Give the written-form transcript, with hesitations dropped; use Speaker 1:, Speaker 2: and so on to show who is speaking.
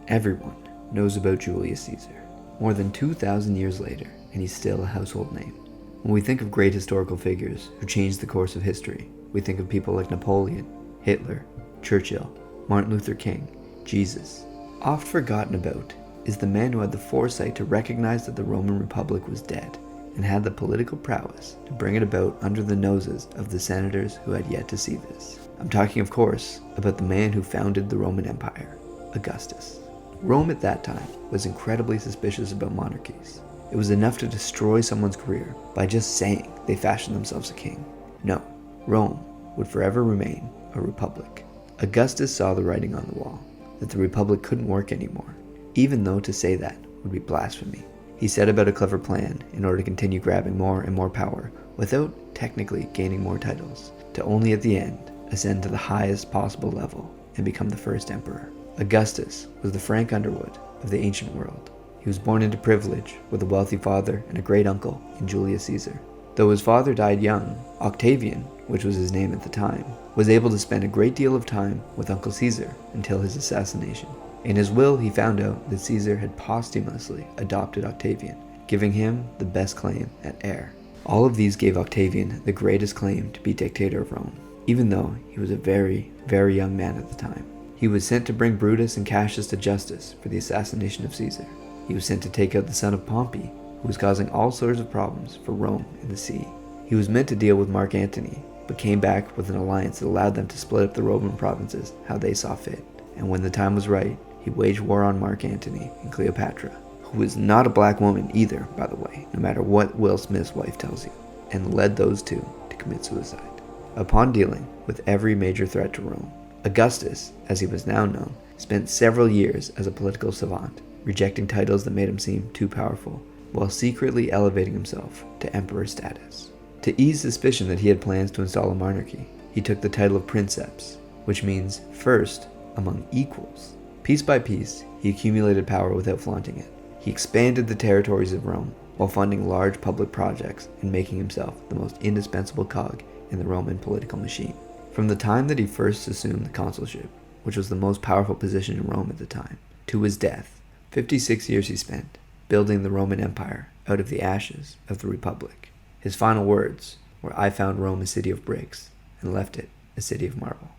Speaker 1: Everyone knows about Julius Caesar, more than 2,000 years later, and he's still a household name. When we think of great historical figures who changed the course of history, we think of people like Napoleon, Hitler, Churchill, Martin Luther King, Jesus. Oft forgotten about is the man who had the foresight to recognize that the Roman Republic was dead and had the political prowess to bring it about under the noses of the senators who had yet to see this. I'm talking, of course, about the man who founded the Roman Empire, Augustus. Rome at that time was incredibly suspicious about monarchies. It was enough to destroy someone's career by just saying they fashioned themselves a king. No, Rome would forever remain a republic. Augustus saw the writing on the wall, that the republic couldn't work anymore, even though to say that would be blasphemy. He set about a clever plan in order to continue grabbing more and more power without technically gaining more titles, to only at the end ascend to the highest possible level and become the first emperor. Augustus was the Frank Underwood of the ancient world. He was born into privilege with a wealthy father and a great uncle in Julius Caesar. Though his father died young, Octavian, which was his name at the time, was able to spend a great deal of time with Uncle Caesar until his assassination. In his will, he found out that Caesar had posthumously adopted Octavian, giving him the best claim at heir. All of these gave Octavian the greatest claim to be dictator of Rome, even though he was a very, very young man at the time. He was sent to bring Brutus and Cassius to justice for the assassination of Caesar. He was sent to take out the son of Pompey, who was causing all sorts of problems for Rome and the sea. He was meant to deal with Mark Antony, but came back with an alliance that allowed them to split up the Roman provinces how they saw fit. And when the time was right, he waged war on Mark Antony and Cleopatra, who was not a black woman either, by the way, no matter what Will Smith's wife tells you, and led those two to commit suicide. Upon dealing with every major threat to Rome, Augustus, as he was now known, spent several years as a political savant, rejecting titles that made him seem too powerful, while secretly elevating himself to emperor status. To ease suspicion that he had plans to install a monarchy, he took the title of princeps, which means first among equals. Piece by piece, he accumulated power without flaunting it. He expanded the territories of Rome while funding large public projects and making himself the most indispensable cog in the Roman political machine. From the time that he first assumed the consulship, which was the most powerful position in Rome at the time, to his death, 56 years he spent building the Roman Empire out of the ashes of the Republic. His final words were, "I found Rome a city of bricks and left it a city of marble."